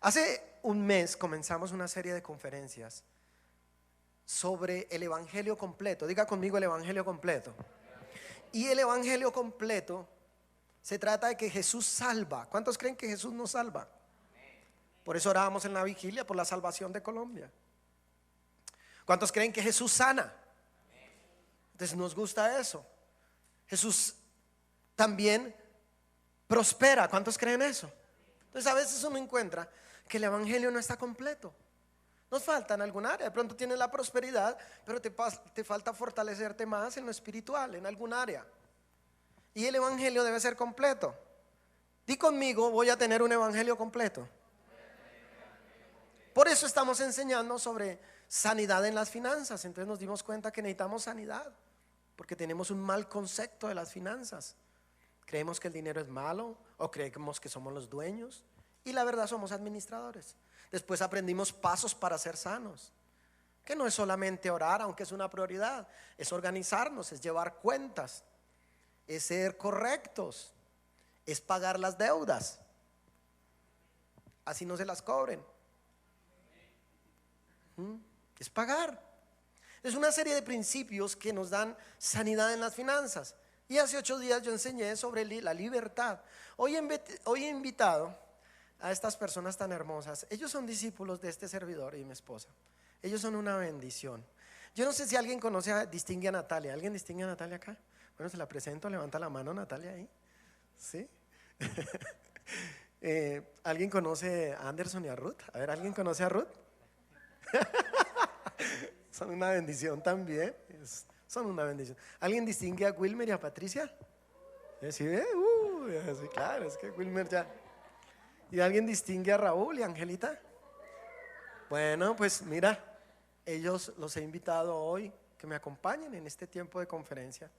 Hace un mes comenzamos una serie de conferencias sobre el Evangelio completo. Diga conmigo el Evangelio completo. Y el Evangelio completo se trata de que Jesús salva. ¿Cuántos creen que Jesús nos salva? Por eso orábamos en la vigilia por la salvación de Colombia. ¿Cuántos creen que Jesús sana? Entonces nos gusta eso. Jesús también prospera. ¿Cuántos creen eso? Entonces a veces uno encuentra que el evangelio no está completo. Nos falta en algún área. De pronto tienes la prosperidad, pero te falta fortalecerte más en lo espiritual, en algún área. Y el evangelio debe ser completo. Di conmigo, voy a tener un evangelio completo. Por eso estamos enseñando sobre sanidad en las finanzas. Entonces nos dimos cuenta que necesitamos sanidad, porque tenemos un mal concepto de las finanzas. Creemos que el dinero es malo, o creemos que somos los dueños, y la verdad somos administradores. Después aprendimos pasos para ser sanos, que no es solamente orar, aunque es una prioridad, es organizarnos, es llevar cuentas, es ser correctos, es pagar las deudas, así no se las cobren. Es pagar. Es una serie de principios que nos dan sanidad en las finanzas. Y hace 8 días yo enseñé sobre la libertad. Hoy he invitado a estas personas tan hermosas. Ellos son discípulos de este servidor y mi esposa. Ellos son una bendición. Yo no sé si alguien distingue a Natalia. ¿Alguien distingue a Natalia acá? Bueno, se la presento, levanta la mano Natalia ahí. ¿Sí? ¿Alguien conoce a Anderson y a Ruth? A ver, ¿alguien conoce a Ruth? Son una bendición también. Son una bendición. ¿Alguien distingue a Wilmer y a Patricia? ¿Sí ve? Sí, claro, es que Wilmer ya. ¿Y alguien distingue a Raúl y a Angelita? Bueno, pues mira, ellos los he invitado hoy que me acompañen en este tiempo de conferencia,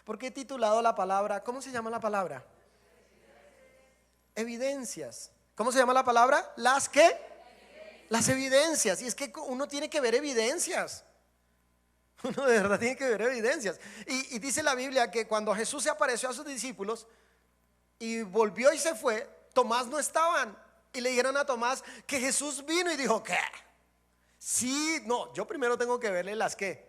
porque he titulado la palabra, ¿cómo se llama la palabra? Evidencias. ¿Cómo se llama la palabra? ¿Las qué? Las evidencias. Y es que uno tiene que ver evidencias. Uno de verdad tiene que ver evidencias. Y dice la Biblia que cuando Jesús se apareció a sus discípulos y volvió y se fue, Tomás no estaban. Y le dijeron a Tomás que Jesús vino y dijo, ¿qué? Sí, no, yo primero tengo que verle las qué.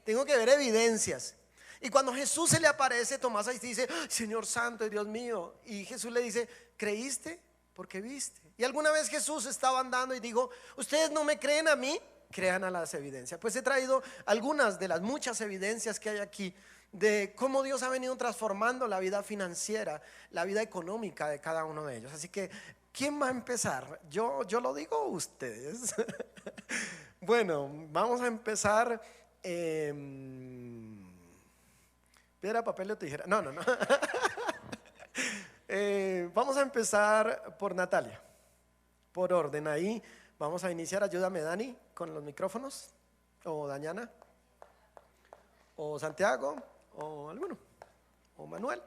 Tengo que ver evidencias. Y cuando Jesús se le aparece, Tomás ahí dice, Señor santo y Dios mío. Y Jesús le dice, ¿creíste? Porque viste. Y alguna vez Jesús estaba andando y dijo, ¿ustedes no me creen a mí? Crean a las evidencias. Pues he traído algunas de las muchas evidencias que hay aquí de cómo Dios ha venido transformando la vida financiera, la vida económica de cada uno de ellos. Así que, ¿quién va a empezar? ¿Yo lo digo o ustedes? Bueno, vamos a empezar. Piedra, papel o tijera. No. Vamos a empezar por Natalia, por orden. Ahí vamos a iniciar. Ayúdame, Dani, con los micrófonos. O Dañana, o Santiago, o alguno, o Manuel.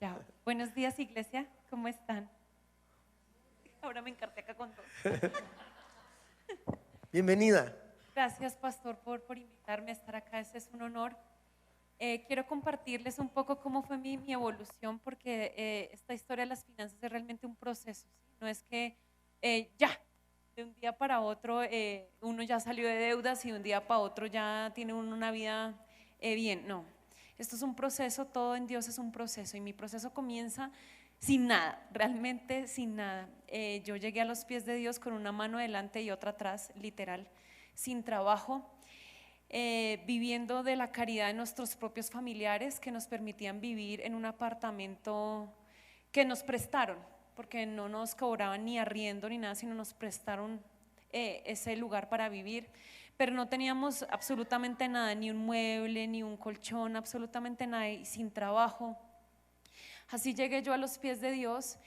Ya. Buenos días, iglesia, ¿cómo están? Ahora me encarté acá con todos. Bienvenida. Gracias, pastor, por invitarme a estar acá. Ese es un honor. Quiero compartirles un poco cómo fue mi evolución, porque esta historia de las finanzas es realmente un proceso, ¿sí? No es que ya, de un día para otro uno ya salió de deudas y de un día para otro ya tiene uno una vida bien. No, esto es un proceso, todo en Dios es un proceso, y mi proceso comienza sin nada, realmente sin nada. Yo llegué a los pies de Dios con una mano delante y otra atrás, literal, sin trabajo. Viviendo de la caridad de nuestros propios familiares que nos permitían vivir en un apartamento que nos prestaron, porque no nos cobraban ni arriendo ni nada, sino nos prestaron ese lugar para vivir, pero no teníamos absolutamente nada, ni un mueble, ni un colchón, absolutamente nada, y sin trabajo. Así llegué yo a los pies de Dios,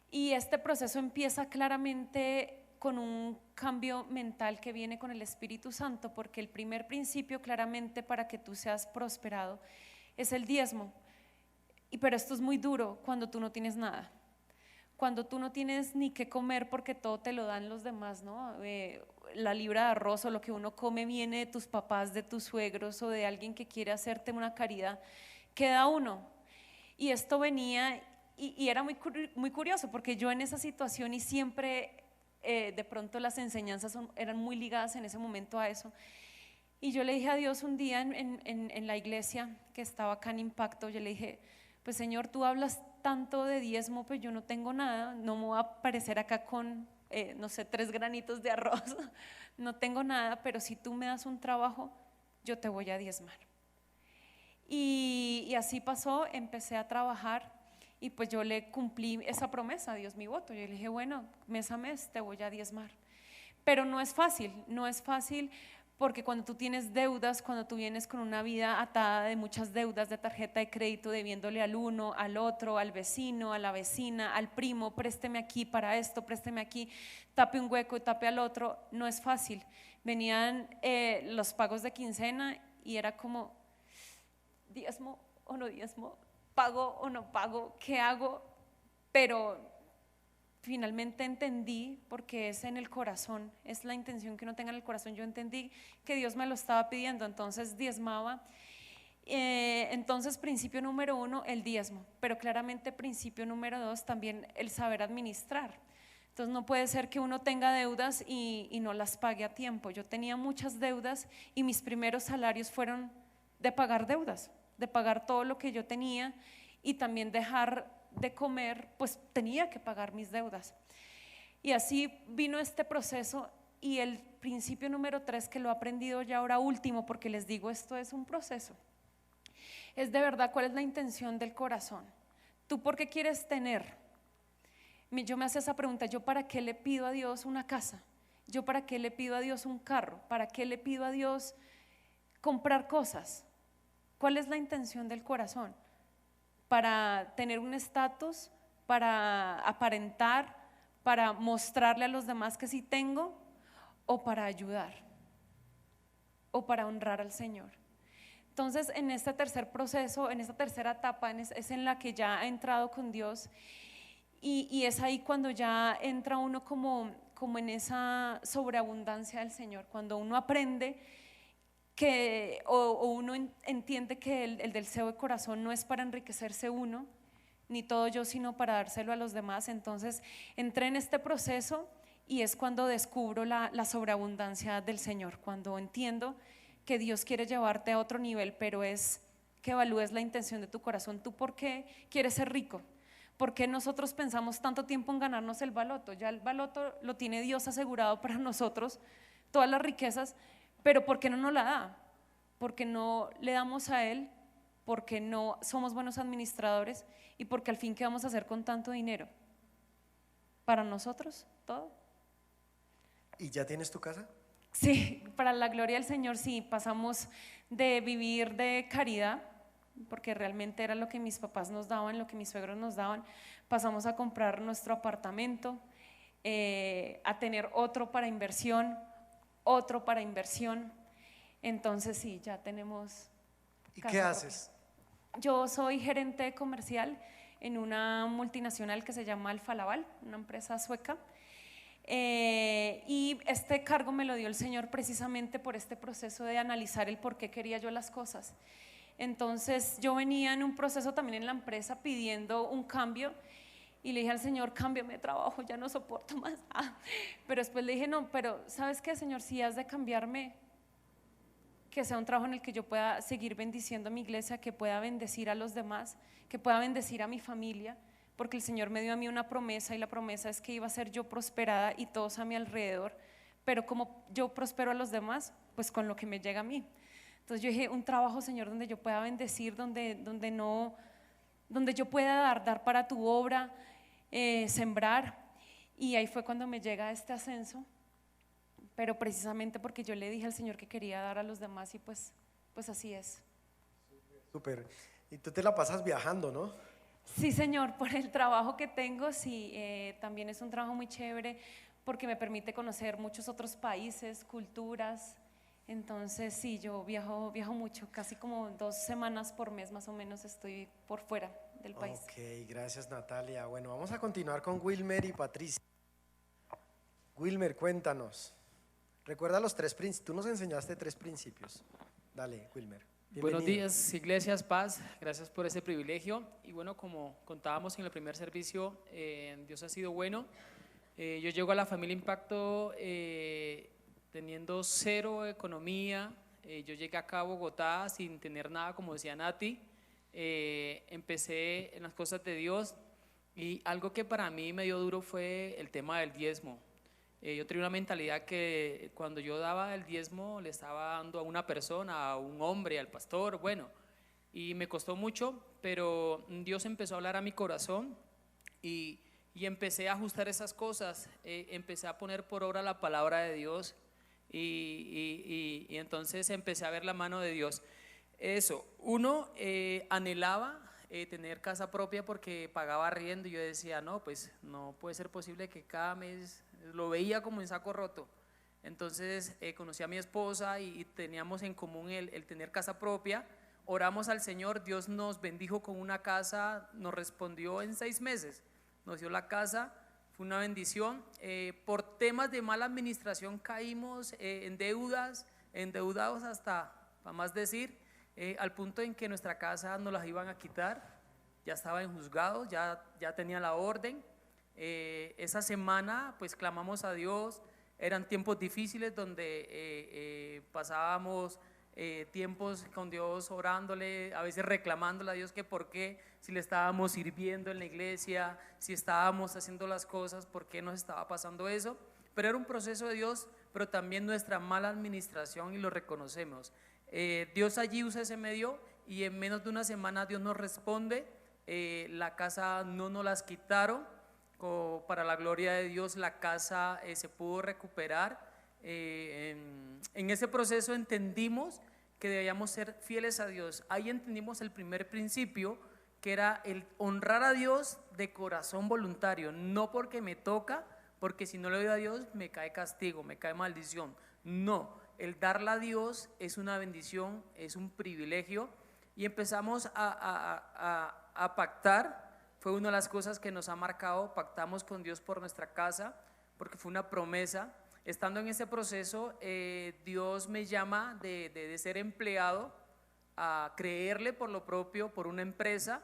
y este proceso empieza claramente con un cambio mental que viene con el Espíritu Santo, porque el primer principio claramente para que tú seas prosperado es el diezmo. Pero esto es muy duro cuando tú no tienes nada, cuando tú no tienes ni qué comer porque todo te lo dan los demás, ¿no? La libra de arroz o lo que uno come viene de tus papás, de tus suegros o de alguien que quiere hacerte una caridad, queda uno. Y esto venía y era muy curioso porque yo en esa situación y siempre de pronto las enseñanzas eran muy ligadas en ese momento a eso. Y yo le dije a Dios un día en la iglesia que estaba acá en Impacto, yo le dije, pues Señor, tú hablas tanto de diezmo, pues yo no tengo nada, no me voy a aparecer acá con, no sé, 3 granitos de arroz, no tengo nada, pero si tú me das un trabajo, yo te voy a diezmar. Y así pasó, empecé a trabajar y pues yo le cumplí esa promesa a Dios, mi voto. Yo le dije, bueno, mes a mes te voy a diezmar. Pero no es fácil, no es fácil porque cuando tú tienes deudas, cuando tú vienes con una vida atada de muchas deudas de tarjeta de crédito, debiéndole al uno, al otro, al vecino, a la vecina, al primo, présteme aquí para esto, présteme aquí, tape un hueco y tape al otro, no es fácil. Venían los pagos de quincena y era como, diezmo o no diezmo, pago o no pago, ¿qué hago? Pero finalmente entendí, porque es en el corazón, es la intención que uno tenga en el corazón, yo entendí que Dios me lo estaba pidiendo, entonces diezmaba. Entonces principio número 1, el diezmo, pero claramente principio número 2, también el saber administrar. Entonces no puede ser que uno tenga deudas y no las pague a tiempo. Yo tenía muchas deudas y mis primeros salarios fueron de pagar deudas, de pagar todo lo que yo tenía y también dejar de comer, pues tenía que pagar mis deudas. Y así vino este proceso y el principio número 3 que lo he aprendido ya ahora último, porque les digo, esto es un proceso, es de verdad cuál es la intención del corazón. ¿Tú por qué quieres tener? Yo me hacía esa pregunta, ¿yo para qué le pido a Dios una casa? ¿Yo para qué le pido a Dios un carro? ¿Para qué le pido a Dios comprar cosas? ¿Cuál es la intención del corazón? ¿Para tener un estatus? ¿Para aparentar? ¿Para mostrarle a los demás que sí tengo? ¿O para ayudar? ¿O para honrar al Señor? Entonces en este tercer proceso, en esta tercera etapa es en la que ya ha entrado con Dios y es ahí cuando ya entra uno como en esa sobreabundancia del Señor, cuando uno aprende que o uno entiende que el deseo de corazón no es para enriquecerse uno, ni todo yo, sino para dárselo a los demás. Entonces entré en este proceso y es cuando descubro la sobreabundancia del Señor, cuando entiendo que Dios quiere llevarte a otro nivel, pero es que evalúes la intención de tu corazón. ¿Tú por qué quieres ser rico? ¿Por qué nosotros pensamos tanto tiempo en ganarnos el baloto? Ya el baloto lo tiene Dios asegurado para nosotros, todas las riquezas, pero ¿por qué no nos la da? Porque no le damos a Él, porque no somos buenos administradores y porque al fin, ¿qué vamos a hacer con tanto dinero? ¿Para nosotros todo? ¿Y ya tienes tu casa? Sí, para la gloria del Señor, sí, pasamos de vivir de caridad, porque realmente era lo que mis papás nos daban, lo que mis suegros nos daban, pasamos a comprar nuestro apartamento, a tener otro para inversión, otro para inversión. Entonces sí, ya tenemos ¿Y casa qué propia. haces? Yo soy gerente comercial en una multinacional que se llama Alfa Laval, una empresa sueca. Y este cargo me lo dio el Señor precisamente por este proceso de analizar el por qué quería yo las cosas. Entonces yo venía en un proceso también en la empresa pidiendo un cambio y le dije al Señor, cámbiame de trabajo, ya no soporto más. Pero después le dije, no, pero ¿sabes qué, Señor? Si has de cambiarme, que sea un trabajo en el que yo pueda seguir bendiciendo a mi iglesia, que pueda bendecir a los demás, que pueda bendecir a mi familia, porque el Señor me dio a mí una promesa y la promesa es que iba a ser yo prosperada y todos a mi alrededor, pero como yo prospero a los demás, pues con lo que me llega a mí. Entonces yo dije, un trabajo, Señor, donde yo pueda bendecir, donde yo pueda dar para tu obra, sembrar. Y ahí fue cuando me llega este ascenso, pero precisamente porque yo le dije al Señor que quería dar a los demás y pues así es. Súper. Y tú te la pasas viajando, ¿no? Sí, Señor, por el trabajo que tengo, sí, también es un trabajo muy chévere porque me permite conocer muchos otros países, culturas. Entonces sí, yo viajo mucho, casi como 2 semanas por mes más o menos estoy por fuera del país. Ok, gracias Natalia. Bueno, vamos a continuar con Wilmer y Patricia. Wilmer, cuéntanos. Recuerda los 3 principios. Tú nos enseñaste 3 principios. Dale, Wilmer. Buenos Bienvenido. días, Iglesias Paz, gracias por ese privilegio. Y bueno, como contábamos en el primer servicio, Dios ha sido bueno. Yo llego a la familia Impacto teniendo cero economía. Yo llegué acá a Bogotá sin tener nada, como decía Nati. Empecé en las cosas de Dios y algo que para mí me dio duro fue el tema del diezmo. Yo tenía una mentalidad que cuando yo daba el diezmo le estaba dando a una persona, a un hombre, al pastor, bueno, y me costó mucho, pero Dios empezó a hablar a mi corazón y empecé a ajustar esas cosas, empecé a poner por obra la palabra de Dios y entonces empecé a ver la mano de Dios. Eso, uno anhelaba tener casa propia porque pagaba arriendo y yo decía, no, pues no puede ser posible que cada mes lo veía como en saco roto. Entonces conocí a mi esposa y teníamos en común el tener casa propia. Oramos al Señor, Dios nos bendijo con una casa, nos respondió en 6 meses, nos dio la casa, fue una bendición. Por temas de mala administración caímos en deudas, endeudados hasta, para más decir, al punto en que nuestra casa nos las iban a quitar, ya estaba en juzgados, ya tenía la orden. Esa semana pues clamamos a Dios, eran tiempos difíciles donde pasábamos tiempos con Dios orándole, a veces reclamándole a Dios que por qué, si le estábamos sirviendo en la iglesia, si estábamos haciendo las cosas, por qué nos estaba pasando eso, pero era un proceso de Dios, pero también nuestra mala administración y lo reconocemos. Dios allí usa ese medio y en menos de una semana Dios nos responde, la casa no nos las quitaron, para la gloria de Dios la casa se pudo recuperar. En ese proceso entendimos que debíamos ser fieles a Dios. Ahí entendimos el primer principio, que era el honrar a Dios de corazón voluntario, no porque me toca, porque si no le doy a Dios me cae castigo, me cae maldición. No, el darle a Dios es una bendición, es un privilegio y empezamos a pactar. Fue una de las cosas que nos ha marcado, pactamos con Dios por nuestra casa, porque fue una promesa. Estando en ese proceso, Dios me llama de ser empleado a creerle por lo propio, por una empresa,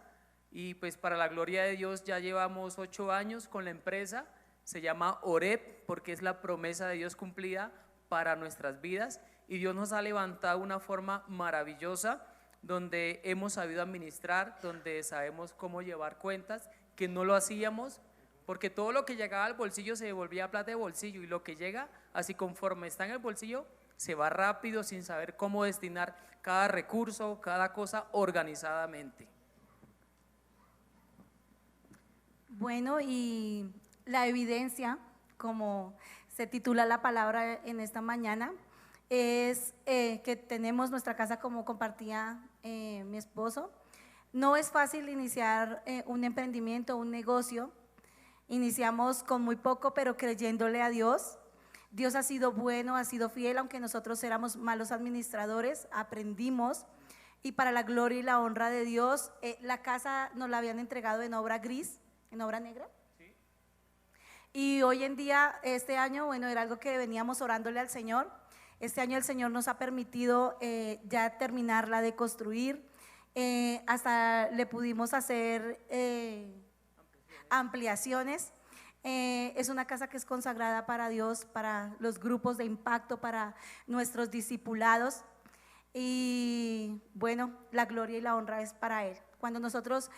y pues para la gloria de Dios ya llevamos 8 años con la empresa, se llama OREP, porque es la promesa de Dios cumplida para nuestras vidas, y Dios nos ha levantado de una forma maravillosa, donde hemos sabido administrar, donde sabemos cómo llevar cuentas, que no lo hacíamos, porque todo lo que llegaba al bolsillo se devolvía plata de bolsillo, y lo que llega, así conforme está en el bolsillo, se va rápido sin saber cómo destinar cada recurso, cada cosa organizadamente. Bueno, y la evidencia, como se titula la palabra en esta mañana, es que tenemos nuestra casa, como compartía mi esposo. No es fácil iniciar un emprendimiento, un negocio. Iniciamos con muy poco, pero creyéndole a Dios. Dios ha sido bueno, ha sido fiel, aunque nosotros éramos malos administradores, aprendimos. Y para la gloria y la honra de Dios, la casa nos la habían entregado en obra gris, en obra negra. Sí. Y hoy en día, este año, bueno, era algo que veníamos orándole al Señor. Este año el Señor nos ha permitido ya terminarla de construir, hasta le pudimos hacer ampliaciones. Es una casa que es consagrada para Dios, para los grupos de impacto, para nuestros discipulados, y bueno, la gloria y la honra es para Él. Cuando nosotros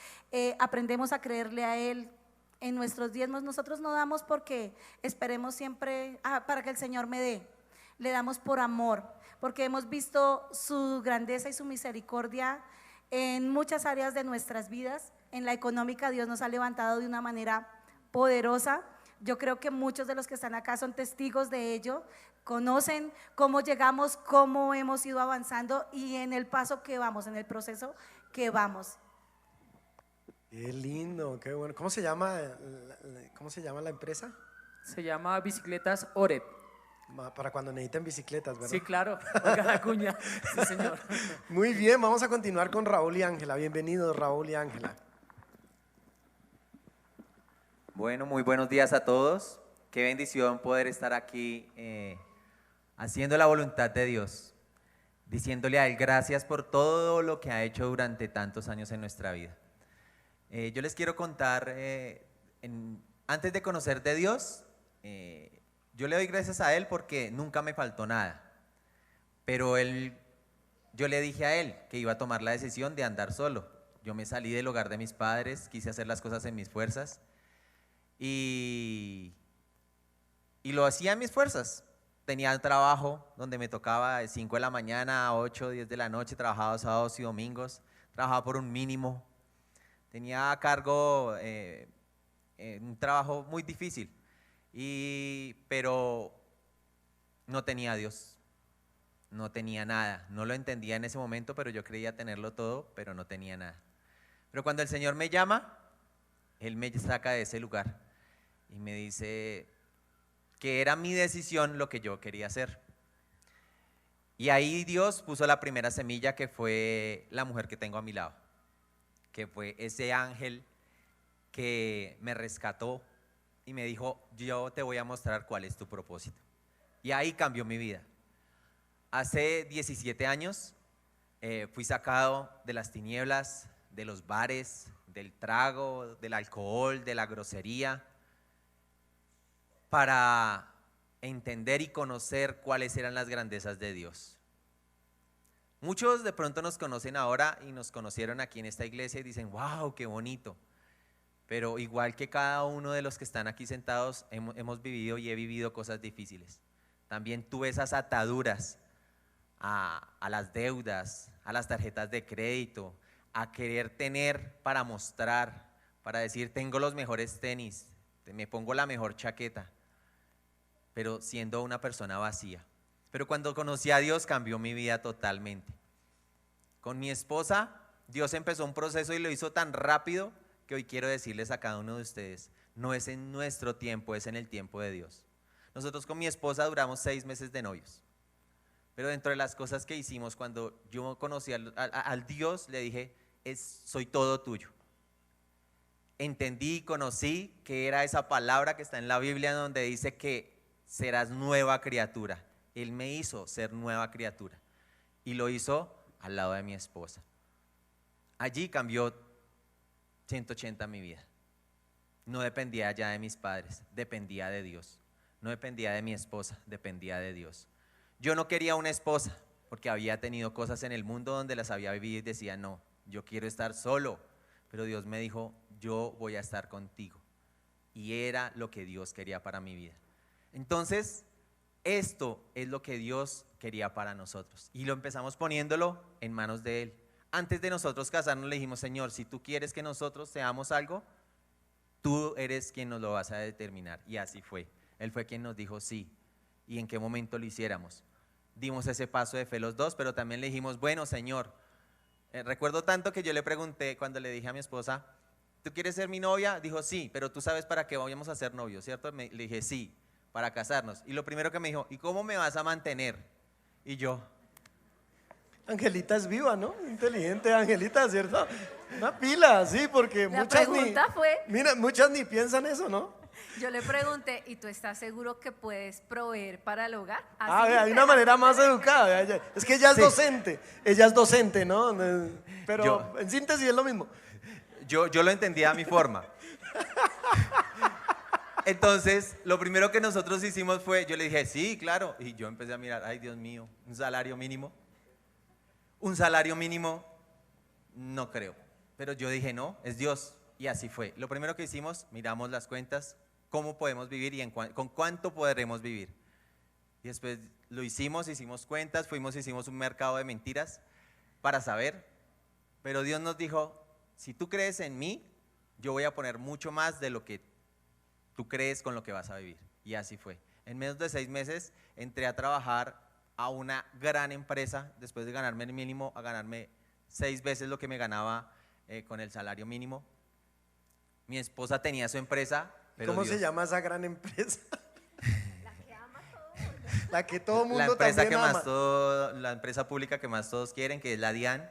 aprendemos a creerle a Él en nuestros diezmos, nosotros no damos porque esperemos siempre para que el Señor me dé. Le damos por amor, porque hemos visto su grandeza y su misericordia en muchas áreas de nuestras vidas. En la económica Dios nos ha levantado de una manera poderosa. Yo creo que muchos de los que están acá son testigos de ello, conocen cómo llegamos, cómo hemos ido avanzando y en el paso que vamos, en el proceso que vamos. Qué lindo, qué bueno. ¿Cómo se llama la empresa? Se llama Bicicletas OREP. Para cuando necesiten bicicletas, ¿verdad? Sí, claro, oiga la cuña, sí señor. Muy bien, vamos a continuar con Raúl y Ángela. Bienvenidos, Raúl y Ángela. Bueno, muy buenos días a todos. Qué bendición poder estar aquí haciendo la voluntad de Dios. diciéndole a Él gracias por todo lo que ha hecho durante tantos años en nuestra vida. Yo les quiero contar, antes de conocer de Dios, yo le doy gracias a Él porque nunca me faltó nada, pero yo le dije a Él que iba a tomar la decisión de andar solo. Yo me salí del hogar de mis padres, quise hacer las cosas en mis fuerzas y lo hacía en mis fuerzas. Tenía un trabajo donde me tocaba de 5 de la mañana a 8, 10 de la noche, trabajaba sábados y domingos, trabajaba por un mínimo, tenía a cargo un trabajo muy difícil, pero no tenía a Dios, no tenía nada, no lo entendía en ese momento, pero yo creía tenerlo todo, pero no tenía nada. Pero cuando el Señor me llama, Él me saca de ese lugar y me dice que era mi decisión lo que yo quería hacer. Y ahí Dios puso la primera semilla, que fue la mujer que tengo a mi lado, que fue ese ángel que me rescató y me dijo, yo te voy a mostrar cuál es tu propósito. Y ahí cambió mi vida. Hace 17 años fui sacado de las tinieblas, de los bares, del trago, del alcohol, de la grosería, para entender y conocer cuáles eran las grandezas de Dios. Muchos de pronto nos conocen ahora y nos conocieron aquí en esta iglesia y dicen, wow, qué bonito. Pero igual que cada uno de los que están aquí sentados, hemos vivido y he vivido cosas difíciles. También tuve esas ataduras a las deudas, a las tarjetas de crédito, a querer tener para mostrar, para decir, tengo los mejores tenis, me pongo la mejor chaqueta, pero siendo una persona vacía. Pero cuando conocí a Dios cambió mi vida totalmente. Con mi esposa, Dios empezó un proceso y lo hizo tan rápido que hoy quiero decirles a cada uno de ustedes, no es en nuestro tiempo, es en el tiempo de Dios. Nosotros con mi esposa duramos 6 meses de novios, pero dentro de las cosas que hicimos, cuando yo conocí al Dios, le dije, soy todo tuyo. Entendí y conocí que era esa palabra que está en la Biblia donde dice que serás nueva criatura. Él me hizo ser nueva criatura y lo hizo al lado de mi esposa. Allí cambió 180 mi vida. No dependía ya de mis padres, dependía de Dios. No dependía de mi esposa, dependía de Dios. Yo no quería una esposa porque había tenido cosas en el mundo donde las había vivido y decía, no, yo quiero estar solo. Pero Dios me dijo, yo voy a estar contigo. Y era lo que Dios quería para mi vida. Entonces, esto es lo que Dios quería para nosotros. Y lo empezamos poniéndolo en manos de Él. Antes de nosotros casarnos le dijimos, Señor, si tú quieres que nosotros seamos algo, tú eres quien nos lo vas a determinar. Y así fue. Él fue quien nos dijo sí. Y en qué momento lo hiciéramos. Dimos ese paso de fe los dos, pero también le dijimos, bueno, Señor, recuerdo tanto que yo le pregunté cuando le dije a mi esposa, ¿tú quieres ser mi novia? Dijo, sí, pero tú sabes para qué vamos a ser novios, ¿cierto? Le dije, sí, para casarnos. Y lo primero que me dijo, ¿y cómo me vas a mantener? Y yo, Angelita es viva, ¿no? Inteligente Angelita, ¿cierto? Una pila, sí, porque La muchas pregunta fue, mira, muchas ni piensan eso, ¿no? yo le pregunté, ¿y tú estás seguro que puedes proveer para el hogar? Ah, Así, vea, hay una manera más educada. Vea, es que ella es Sí. docente, ella es docente, ¿no? Pero Yo- en síntesis es lo mismo. yo lo entendía a mi forma. Entonces, lo primero que nosotros hicimos fue, yo le dije, sí, claro. Y yo empecé a mirar, ay, Dios mío, un salario mínimo. Un salario mínimo, no creo. Pero yo dije, no, es Dios. Y así fue. Lo primero que hicimos, miramos las cuentas, cómo podemos vivir y con cuánto podremos vivir. Y después lo hicimos cuentas, hicimos un mercado de mentiras para saber. Pero Dios nos dijo, si tú crees en mí, yo voy a poner mucho más de lo que tú crees con lo que vas a vivir. Y así fue. En menos de 6 meses entré a trabajar a una gran empresa, después de ganarme el mínimo, a ganarme 6 veces lo que me ganaba con el salario mínimo. Mi esposa tenía su empresa, pero ¿Cómo Dios, se llama esa gran empresa? La que todo mundo la empresa que también ama. más la empresa pública que más todos quieren, que es la DIAN.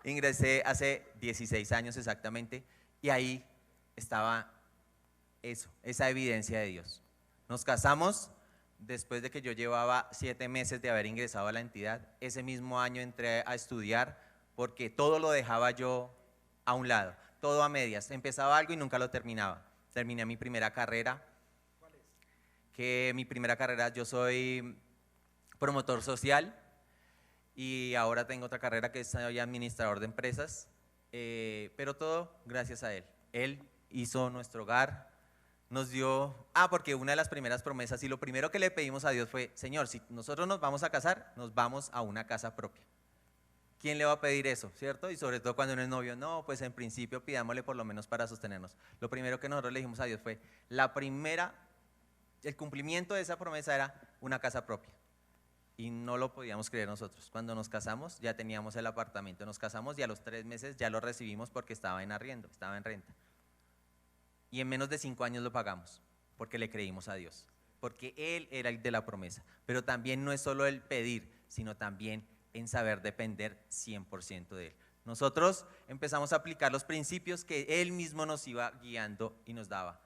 Ingresé hace 16 años exactamente y ahí estaba eso, esa evidencia de Dios. Nos casamos, después de que yo llevaba 7 meses de haber ingresado a la entidad, ese mismo año entré a estudiar porque todo lo dejaba yo a un lado, todo a medias. Empezaba algo y nunca lo terminaba. Terminé mi primera carrera. ¿Cuál es? Que mi primera carrera, yo soy promotor social y ahora tengo otra carrera que soy administrador de empresas, pero todo gracias a él. Él hizo nuestro hogar, nos dio, porque una de las primeras promesas y lo primero que le pedimos a Dios fue, Señor, si nosotros nos vamos a casar, nos vamos a una casa propia. ¿Quién le va a pedir eso, cierto? Y sobre todo cuando uno es novio, no, pues en principio pidámosle por lo menos para sostenernos. Lo primero que nosotros le dijimos a Dios fue, el cumplimiento de esa promesa era una casa propia. Y no lo podíamos creer nosotros. Cuando nos casamos ya teníamos el apartamento, nos casamos y a los 3 meses ya lo recibimos porque estaba en arriendo, estaba en renta. Y en menos de 5 años lo pagamos, porque le creímos a Dios, porque Él era el de la promesa. Pero también no es solo el pedir, sino también en saber depender 100% de Él. Nosotros empezamos a aplicar los principios que Él mismo nos iba guiando y nos daba.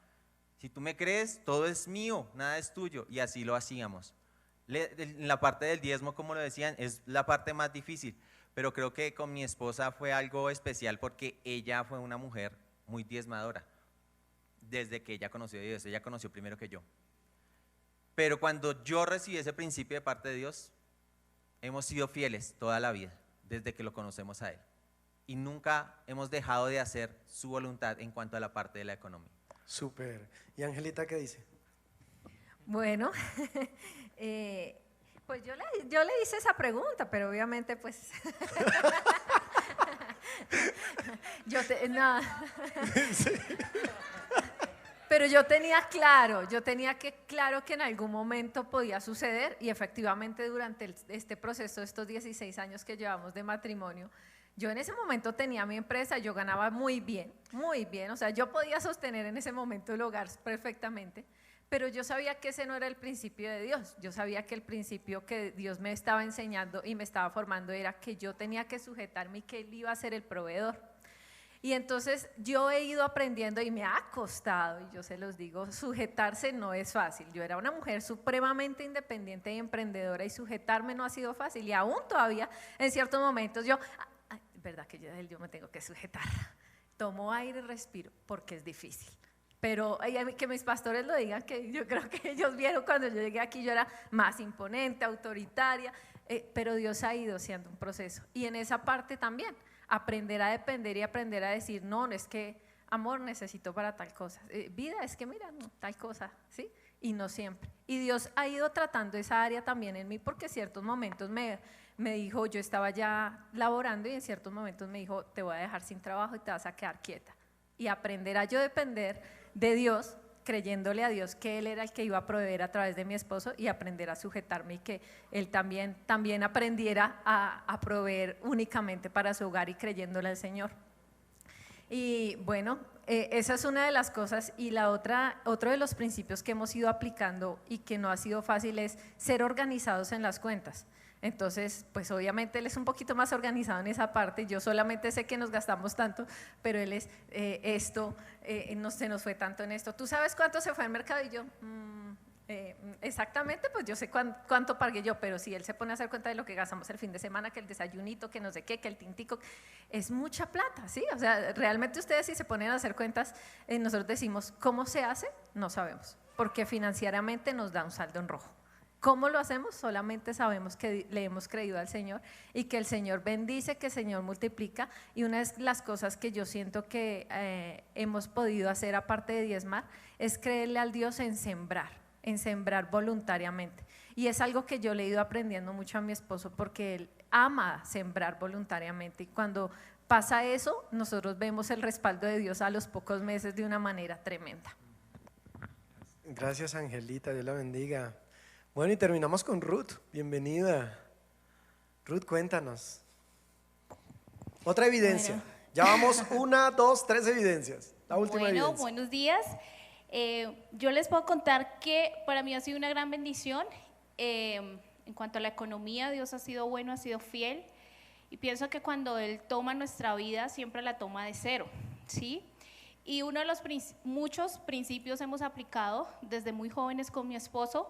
Si tú me crees, todo es mío, nada es tuyo, y así lo hacíamos. La parte del diezmo, como lo decían, es la parte más difícil, pero creo que con mi esposa fue algo especial porque ella fue una mujer muy diezmadora. Desde que ella conoció a Dios, ella conoció primero que yo. Pero cuando yo recibí ese principio de parte de Dios, hemos sido fieles toda la vida, desde que lo conocemos a Él. Y nunca hemos dejado de hacer su voluntad en cuanto a la parte de la economía. Súper. ¿Y Angelita qué dice? Bueno, pues yo le hice esa pregunta, pero obviamente pues pero yo tenía claro que en algún momento podía suceder y efectivamente durante este proceso, estos 16 años que llevamos de matrimonio, yo en ese momento tenía mi empresa, yo ganaba muy bien, o sea, yo podía sostener en ese momento el hogar perfectamente, pero yo sabía que ese no era el principio de Dios, yo sabía que el principio que Dios me estaba enseñando y me estaba formando era que yo tenía que sujetarme y que Él iba a ser el proveedor. Y entonces yo he ido aprendiendo y me ha costado, y yo se los digo, sujetarse no es fácil. Yo era una mujer supremamente independiente y emprendedora y sujetarme no ha sido fácil. Y aún todavía en ciertos momentos yo, verdad que yo me tengo que sujetar. Tomo aire y respiro porque es difícil. Pero que mis pastores lo digan, que yo creo que ellos vieron cuando yo llegué aquí, yo era más imponente, autoritaria, pero Dios ha ido siendo un proceso. Y en esa parte también. Aprender a depender y aprender a decir, no es que amor necesito para tal cosa, vida es que mira, no, tal cosa, ¿sí? Y no siempre. Y Dios ha ido tratando esa área también en mí porque en ciertos momentos me dijo, yo estaba ya laborando y en ciertos momentos me dijo, te voy a dejar sin trabajo y te vas a quedar quieta. Y aprender a yo depender de Dios, creyéndole a Dios que Él era el que iba a proveer a través de mi esposo y aprender a sujetarme y que Él también aprendiera a proveer únicamente para su hogar y creyéndole al Señor. Y bueno, esa es una de las cosas y otro de los principios que hemos ido aplicando y que no ha sido fácil es ser organizados en las cuentas. Entonces, pues obviamente él es un poquito más organizado en esa parte, yo solamente sé que nos gastamos tanto, pero él es se nos fue tanto en esto. ¿Tú sabes cuánto se fue al mercado? Y yo, exactamente, pues yo sé cuánto pagué yo, pero si él se pone a hacer cuenta de lo que gastamos el fin de semana, que el desayunito, que no sé qué, que el tintico, es mucha plata, ¿sí? O sea, realmente ustedes si se ponen a hacer cuentas, nosotros decimos, ¿cómo se hace? No sabemos, porque financieramente nos da un saldo en rojo. ¿Cómo lo hacemos? Solamente sabemos que le hemos creído al Señor y que el Señor bendice, que el Señor multiplica. Y una de las cosas que yo siento que hemos podido hacer, aparte de diezmar, es creerle al Dios en sembrar voluntariamente. Y es algo que yo le he ido aprendiendo mucho a mi esposo porque él ama sembrar voluntariamente. Y cuando pasa eso, nosotros vemos el respaldo de Dios a los pocos meses de una manera tremenda. Gracias, Angelita, Dios la bendiga. Bueno, y terminamos con Ruth. Bienvenida. Ruth, cuéntanos. Otra evidencia. Bueno. Ya vamos 1, 2, 3 evidencias. La última evidencia. Buenos días. Yo les puedo contar que para mí ha sido una gran bendición. En cuanto a la economía, Dios ha sido bueno, ha sido fiel. Y pienso que cuando Él toma nuestra vida, siempre la toma de cero, ¿sí? Y uno de los muchos principios hemos aplicado desde muy jóvenes con mi esposo.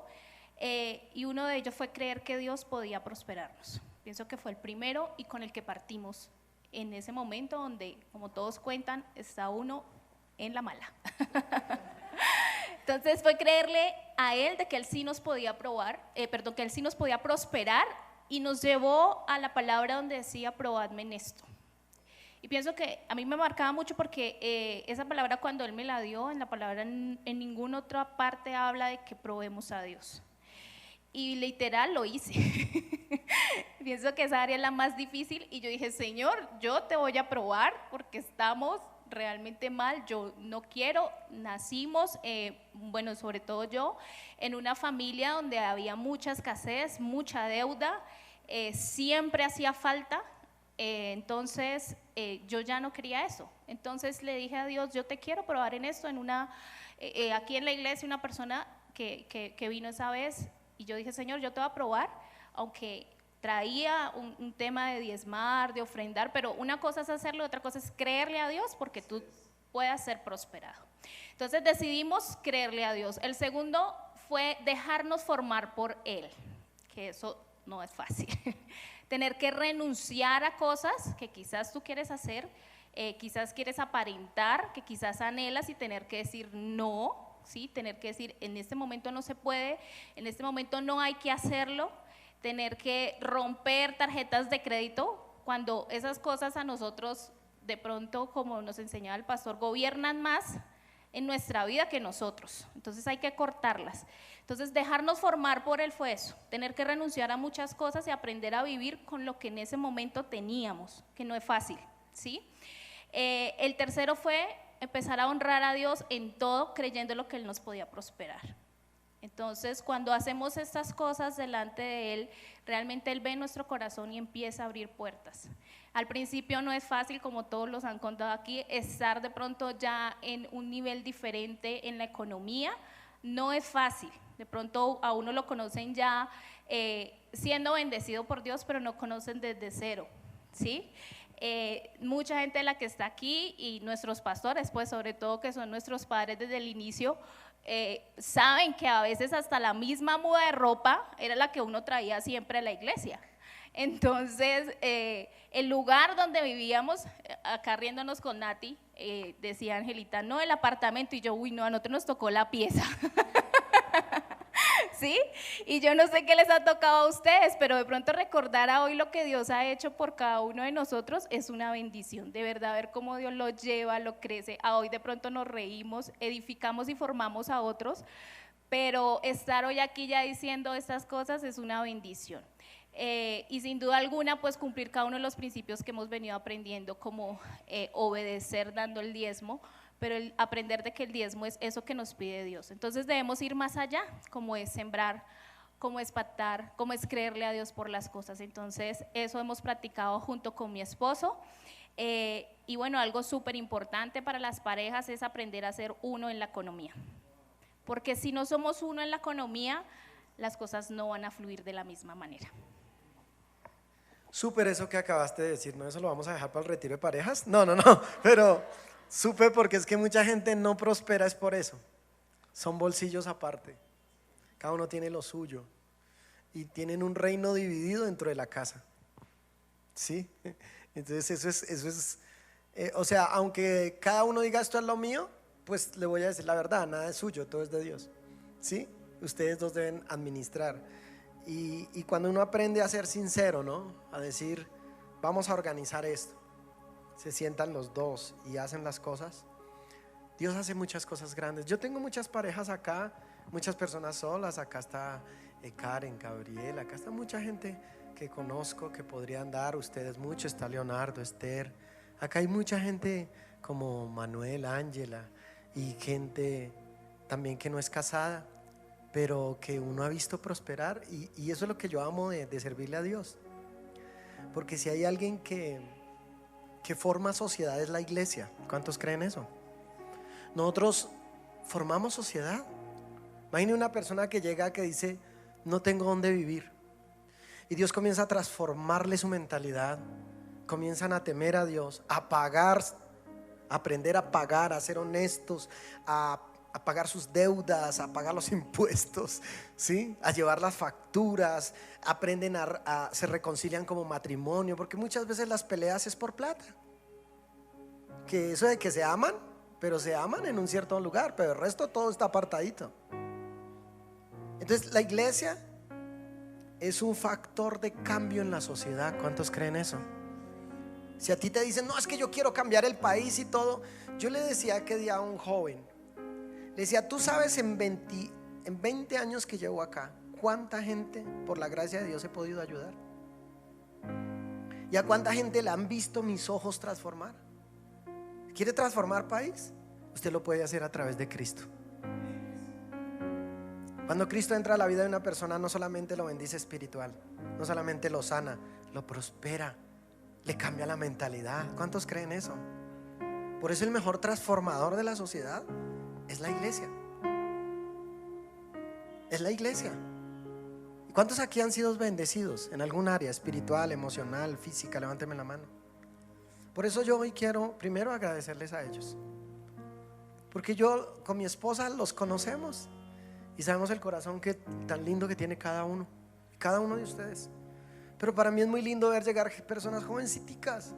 y uno de ellos fue creer que Dios podía prosperarnos. Pienso que fue el primero y con el que partimos en ese momento donde, como todos cuentan, está uno en la mala. Entonces fue creerle a Él de que Él sí nos podía que Él sí nos podía prosperar, y nos llevó a la palabra donde decía: probadme en esto. Y pienso que a mí me marcaba mucho porque esa palabra, cuando Él me la dio, en la palabra en ninguna otra parte habla de que probemos a Dios. Y literal lo hice. Pienso que esa área es la más difícil, y yo dije: Señor, yo te voy a probar porque estamos realmente mal, yo no quiero. Nacimos, bueno, sobre todo yo, en una familia donde había mucha escasez, mucha deuda, siempre hacía falta. Entonces yo ya no quería eso. Entonces le dije a Dios: yo te quiero probar en esto. Aquí en la iglesia, una persona que vino esa vez, y yo dije: Señor, yo te voy a probar, aunque traía un tema de diezmar, de ofrendar, pero una cosa es hacerlo, otra cosa es creerle a Dios porque tú puedas ser prosperado. Entonces decidimos creerle a Dios. El segundo fue dejarnos formar por Él, que eso no es fácil. Tener que renunciar a cosas que quizás tú quieres hacer, quizás quieres aparentar, que quizás anhelas, y tener que decir no, ¿sí? Tener que decir: en este momento no se puede, en este momento no hay que hacerlo. Tener que romper tarjetas de crédito, cuando esas cosas a nosotros, de pronto, como nos enseñaba el pastor, gobiernan más en nuestra vida que nosotros. Entonces hay que cortarlas. Entonces dejarnos formar por Él fue eso, tener que renunciar a muchas cosas y aprender a vivir con lo que en ese momento teníamos, que no es fácil, ¿sí? El tercero fue empezar a honrar a Dios en todo, creyendo lo que Él nos podía prosperar. Entonces, cuando hacemos estas cosas delante de Él, realmente Él ve nuestro corazón y empieza a abrir puertas. Al principio no es fácil, como todos los han contado aquí, estar de pronto ya en un nivel diferente en la economía. No es fácil. De pronto a uno lo conocen ya siendo bendecido por Dios, pero no conocen desde cero, ¿sí? Mucha gente de la que está aquí, y nuestros pastores, pues sobre todo, que son nuestros padres desde el inicio, saben que a veces hasta la misma muda de ropa era la que uno traía siempre a la iglesia. Entonces, el lugar donde vivíamos, acá riéndonos con Nati, decía Angelita: no, el apartamento, y yo: uy, no, a nosotros nos tocó la pieza. ¿Sí? Y yo no sé qué les ha tocado a ustedes, pero de pronto recordar a hoy lo que Dios ha hecho por cada uno de nosotros es una bendición, de verdad, ver cómo Dios lo lleva, lo crece. A hoy de pronto nos reímos, edificamos y formamos a otros, pero estar hoy aquí ya diciendo estas cosas es una bendición. Y sin duda alguna, pues cumplir cada uno de los principios que hemos venido aprendiendo, como obedecer dando el diezmo, pero el aprender de que el diezmo es eso que nos pide Dios. Entonces debemos ir más allá, como es sembrar, como es pactar, como es creerle a Dios por las cosas. Entonces eso hemos practicado junto con mi esposo. Y bueno, algo súper importante para las parejas es aprender a ser uno en la economía, porque si no somos uno en la economía, las cosas no van a fluir de la misma manera. Súper eso que acabaste de decir, ¿no? Eso lo vamos a dejar para el retiro de parejas. No, pero súper, porque es que mucha gente no prospera es por eso. Son bolsillos aparte. Cada uno tiene lo suyo y tienen un reino dividido dentro de la casa. ¿Sí? Entonces eso es o sea, aunque cada uno diga esto es lo mío, pues le voy a decir la verdad, nada es suyo, todo es de Dios. ¿Sí? Ustedes dos deben administrar. Y cuando uno aprende a ser sincero, ¿no? A decir, vamos a organizar esto, se sientan los dos y hacen las cosas, Dios hace muchas cosas grandes. Yo tengo muchas parejas acá, muchas personas solas. Acá está Karen, Gabriel, acá está mucha gente que conozco, que podrían dar ustedes mucho. Está Leonardo, Esther. Acá hay mucha gente como Manuel, Ángela, y gente también que no es casada, pero que uno ha visto prosperar, y eso es lo que yo amo de servirle a Dios, porque si hay alguien que forma sociedad es la iglesia. ¿Cuántos creen eso? Nosotros formamos sociedad. Imagine una persona que llega, que dice no tengo dónde vivir, y Dios comienza a transformarle su mentalidad, comienzan a temer a Dios, a pagar, a aprender a pagar, a ser honestos, a a pagar sus deudas, a pagar los impuestos, ¿sí? A llevar las facturas, aprenden se reconcilian como matrimonio, porque muchas veces las peleas es por plata. Que eso de que se aman, pero se aman en un cierto lugar, pero el resto todo está apartadito. Entonces la iglesia es un factor de cambio en la sociedad. ¿Cuántos creen eso? Si a ti te dicen, no, es que yo quiero cambiar el país y todo. Yo le decía que día a un joven, le decía, tú sabes en 20 años que llevo acá, ¿cuánta gente por la gracia de Dios he podido ayudar? ¿Y a cuánta gente le han visto mis ojos transformar? ¿Quiere transformar país? Usted lo puede hacer a través de Cristo. Cuando Cristo entra a la vida de una persona, no solamente lo bendice espiritual, no solamente lo sana, lo prospera, le cambia la mentalidad. ¿Cuántos creen eso? Por eso el mejor transformador de la sociedad es la iglesia. Es la iglesia. ¿Y cuántos aquí han sido bendecidos en algún área espiritual, emocional, física? Levánteme la mano. Por eso yo hoy quiero primero agradecerles a ellos, porque yo con mi esposa los conocemos y sabemos el corazón tan lindo que tiene cada uno de ustedes. Pero para mí es muy lindo ver llegar personas jovencitas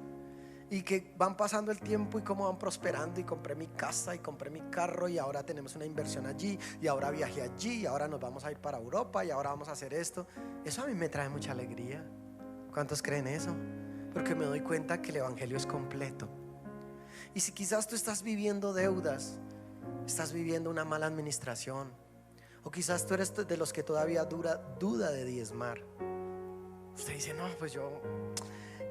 y que van pasando el tiempo y cómo van prosperando, y compré mi casa y compré mi carro y ahora tenemos una inversión allí y ahora viajé allí y ahora nos vamos a ir para Europa y ahora vamos a hacer esto. Eso a mí me trae mucha alegría. ¿Cuántos creen eso? Porque me doy cuenta que el evangelio es completo. Y si quizás tú estás viviendo deudas, estás viviendo una mala administración, o quizás tú eres de los que todavía duda de diezmar, usted dice, no, pues yo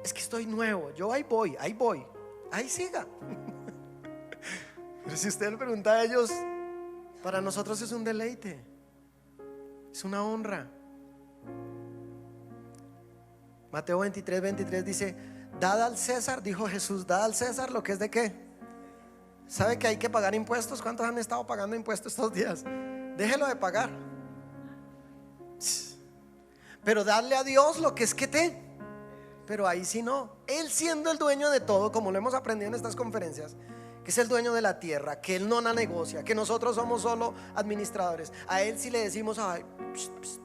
es que estoy nuevo, yo ahí voy, ahí siga. Pero si usted le pregunta a ellos, para nosotros es un deleite, es una honra. Mateo 23 dice, dad al César, dijo Jesús, dad al César lo que es de qué. ¿Sabe que hay que pagar impuestos? ¿Cuántos han estado pagando impuestos estos días? Déjelo de pagar, pero darle a Dios lo que es que te. Pero ahí sí no. Él siendo el dueño de todo, como lo hemos aprendido en estas conferencias, que es el dueño de la tierra, que Él no la negocia, que nosotros somos solo administradores, a Él sí le decimos, ay, pst, pst.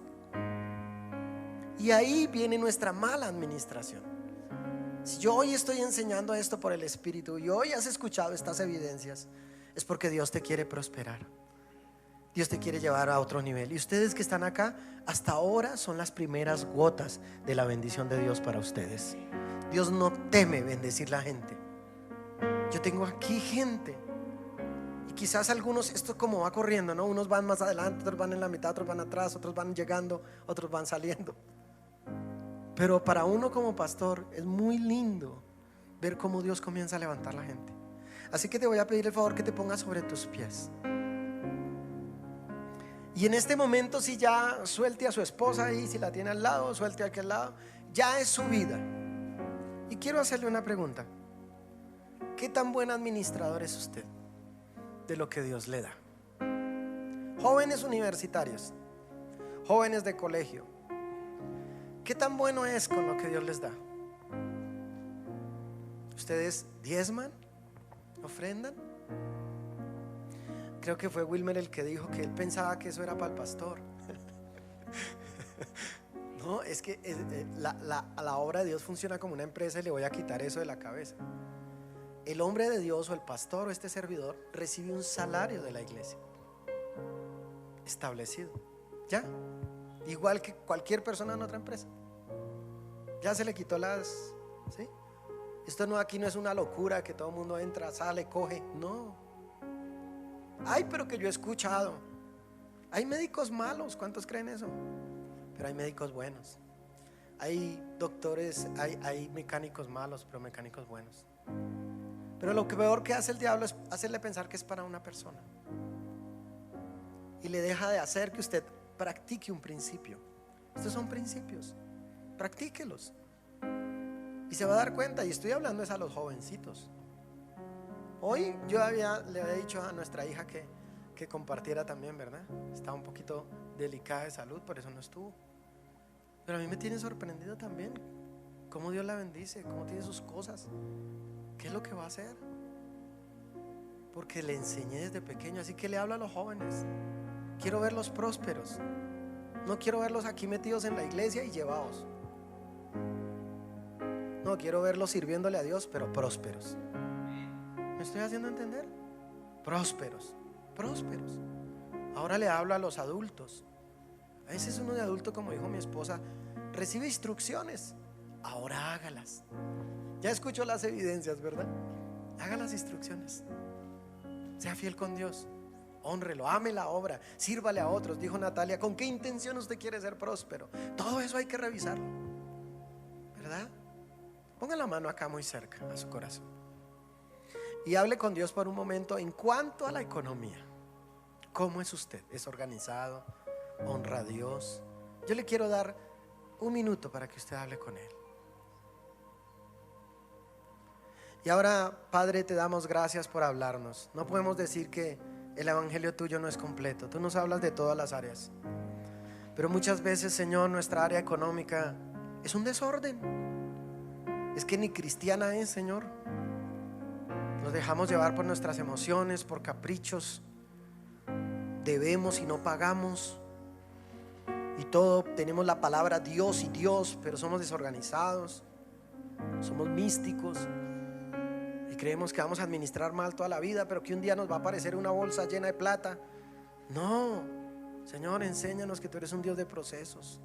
Y ahí viene nuestra mala administración. Si yo hoy estoy enseñando esto por el Espíritu y hoy has escuchado estas evidencias, es porque Dios te quiere prosperar. Dios te quiere llevar a otro nivel. Y ustedes que están acá, hasta ahora son las primeras gotas de la bendición de Dios para ustedes. Dios no teme bendecir la gente. Yo tengo aquí gente, y quizás algunos, esto como va corriendo, ¿no? Unos van más adelante, otros van en la mitad, otros van atrás, otros van llegando, otros van saliendo. Pero para uno como pastor es muy lindo ver cómo Dios comienza a levantar la gente. Así que te voy a pedir el favor que te pongas sobre tus pies. Y en este momento, si ya suelte a su esposa ahí, si la tiene al lado, suelte a aquel lado, ya es su vida. Y quiero hacerle una pregunta: ¿qué tan buen administrador es usted de lo que Dios le da? Jóvenes universitarios, jóvenes de colegio, ¿qué tan bueno es con lo que Dios les da? ¿Ustedes diezman? ¿Ofrendan? Creo que fue Wilmer el que dijo que él pensaba que eso era para el pastor. No, es que la obra de Dios funciona como una empresa y le voy a quitar eso de la cabeza. El hombre de Dios o el pastor o este servidor recibe un salario de la iglesia establecido, ¿ya? Igual que cualquier persona en otra empresa. Ya se le quitó ¿sí? Esto no, aquí no es una locura que todo el mundo entra, sale, coge, no. Ay, pero que yo he escuchado, hay médicos malos, ¿cuántos creen eso? Pero hay médicos buenos, hay doctores, hay mecánicos malos, pero mecánicos buenos. Pero lo que peor que hace el diablo es hacerle pensar que es para una persona, y le deja de hacer que usted practique un principio. Estos son principios, practíquelos y se va a dar cuenta. Y estoy hablando es a los jovencitos. Hoy yo le había dicho a nuestra hija que compartiera también, ¿verdad? Estaba un poquito delicada de salud, por eso no estuvo. Pero a mí me tiene sorprendido también cómo Dios la bendice, cómo tiene sus cosas, qué es lo que va a hacer. porque le enseñé desde pequeño. Así que le hablo a los jóvenes. Quiero verlos prósperos. No quiero verlos aquí metidos en la iglesia y llevados. No, quiero verlos sirviéndole a Dios, pero prósperos. ¿Me estoy haciendo entender? Prósperos, prósperos. Ahora le hablo a los adultos. A veces uno de adulto, como dijo mi esposa, recibe instrucciones. Ahora hágalas. Ya escucho las evidencias, ¿verdad? Haga las instrucciones. Sea fiel con Dios. Hónrelo, ame la obra, sírvale a otros. Dijo Natalia, ¿con qué intención usted quiere ser próspero? Todo eso hay que revisarlo, ¿verdad? Ponga la mano acá muy cerca a su corazón y hable con Dios por un momento en cuanto a la economía. ¿Cómo es usted? ¿Es organizado? ¿Honra a Dios? Yo le quiero dar un minuto para que usted hable con Él. Y ahora, Padre, te damos gracias por hablarnos. No podemos decir que el evangelio tuyo no es completo. Tú nos hablas de todas las áreas, pero muchas veces, Señor, nuestra área económica es un desorden. Es que ni cristiana es, Señor. Nos dejamos llevar por nuestras emociones, por caprichos. Debemos y no pagamos. Y todo, tenemos la palabra Dios y Dios, pero somos desorganizados. Somos místicos. Y creemos que vamos a administrar mal toda la vida, pero que un día nos va a aparecer una bolsa llena de plata. No, Señor, enséñanos que tú eres un Dios de procesos.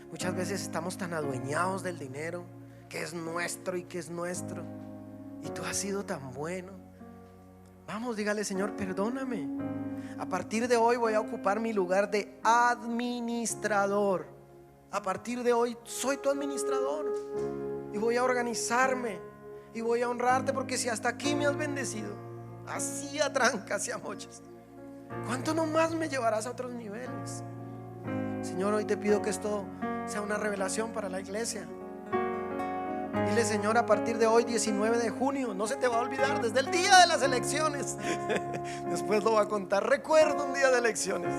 Muchas veces estamos tan adueñados del dinero, que es nuestro y que es nuestro. Y tú has sido tan bueno. Vamos, dígale, Señor, perdóname. A partir de hoy voy a ocupar mi lugar de administrador. A partir de hoy soy tu administrador. Y voy a organizarme. Y voy a honrarte, porque si hasta aquí me has bendecido, así a trancas y a mochas, ¿cuánto nomás me llevarás a otros niveles? Señor, hoy te pido que esto sea una revelación para la iglesia. Dile, Señor, a partir de hoy, 19 de junio, no se te va a olvidar, desde el día de las elecciones. Después lo va a contar. Recuerdo un día de elecciones.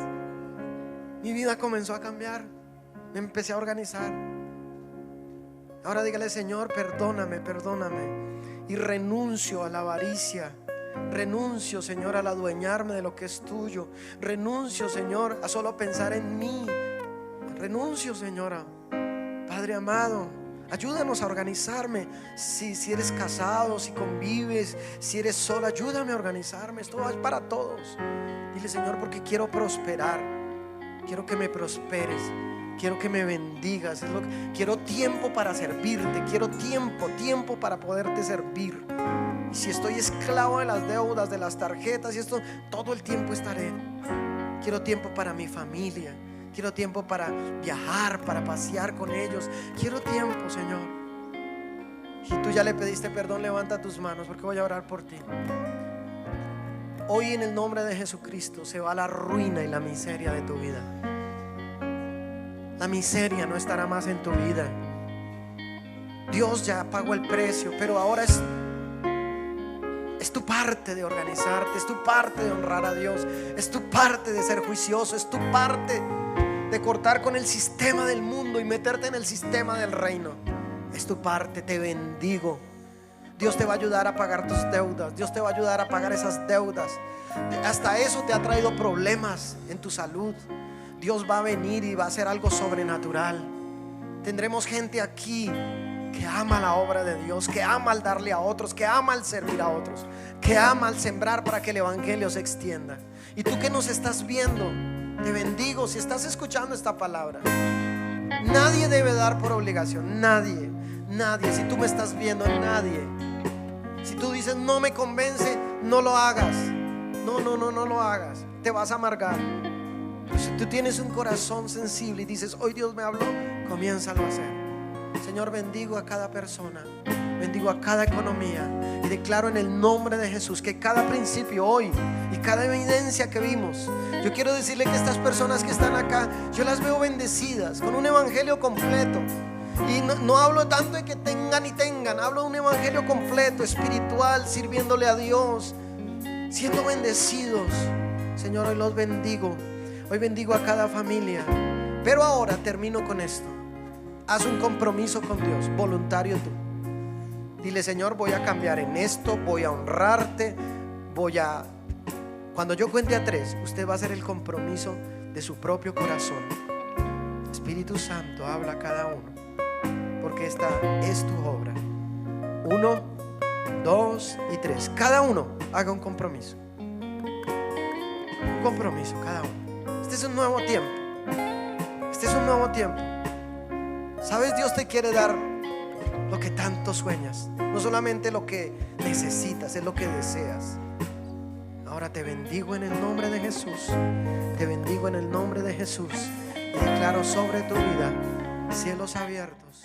Mi vida comenzó a cambiar. Me empecé a organizar. Ahora dígale, Señor, perdóname, perdóname. Y renuncio a la avaricia. Renuncio, Señor, al adueñarme de lo que es tuyo. Renuncio, Señor, a solo pensar en mí. Renuncio, Señora. Padre amado, ayúdanos a organizarme. Si eres casado, si convives, si eres sola, ayúdame a organizarme. Esto es para todos. Dile, Señor, porque quiero prosperar. Quiero que me prosperes. Quiero que me bendigas. Quiero tiempo para servirte. Quiero tiempo para poderte servir. Y si estoy esclavo de las deudas, de las tarjetas y esto, todo el tiempo estaré. Quiero tiempo para mi familia. Quiero tiempo para viajar, para pasear con ellos. Quiero tiempo, Señor. Si tú ya le pediste perdón, levanta tus manos, porque voy a orar por ti. Hoy, en el nombre de Jesucristo, se va la ruina y la miseria de tu vida. La miseria no estará más en tu vida. Dios ya pagó el precio, pero ahora es tu parte de organizarte, es tu parte de honrar a Dios, es tu parte de ser juicioso, es tu parte de cortar con el sistema del mundo y meterte en el sistema del reino. Es tu parte. Te bendigo. Dios te va a ayudar a pagar tus deudas. Dios te va a ayudar a pagar esas deudas. Hasta eso te ha traído problemas en tu salud. Dios va a venir y va a hacer algo sobrenatural. Tendremos gente aquí que ama la obra de Dios, que ama al darle a otros, que ama al servir a otros, que ama al sembrar para que el evangelio se extienda. Y tú que nos estás viendo, te bendigo. Si estás escuchando esta palabra, nadie debe dar por obligación. Nadie. Si tú me estás viendo, nadie. Si tú dices no me convence, no lo hagas. No lo hagas. Te vas a amargar. Si tú tienes un corazón sensible y dices hoy Dios me habló, comiénzalo a hacer. Señor, bendigo a cada persona, bendigo a cada economía y declaro en el nombre de Jesús que cada principio hoy y cada evidencia que vimos, yo quiero decirle que estas personas que están acá, yo las veo bendecidas con un evangelio completo. Y no hablo tanto de que tengan y tengan, hablo de un evangelio completo, espiritual, sirviéndole a Dios, siendo bendecidos. Señor, hoy los bendigo. Hoy bendigo a cada familia. Pero ahora termino con esto. Haz un compromiso con Dios, voluntario tú. Dile, Señor, voy a cambiar en esto, voy a honrarte, cuando yo cuente a 3, usted va a hacer el compromiso de su propio corazón. Espíritu Santo, habla a cada uno, porque esta es tu obra. 1, 2 y 3. Cada uno haga un compromiso. Un compromiso cada uno. Este es un nuevo tiempo. Este es un nuevo tiempo. ¿Sabes? Dios te quiere dar lo que tanto sueñas. No solamente lo que necesitas, es lo que deseas. Ahora te bendigo en el nombre de Jesús. Te bendigo en el nombre de Jesús. Y declaro sobre tu vida cielos abiertos.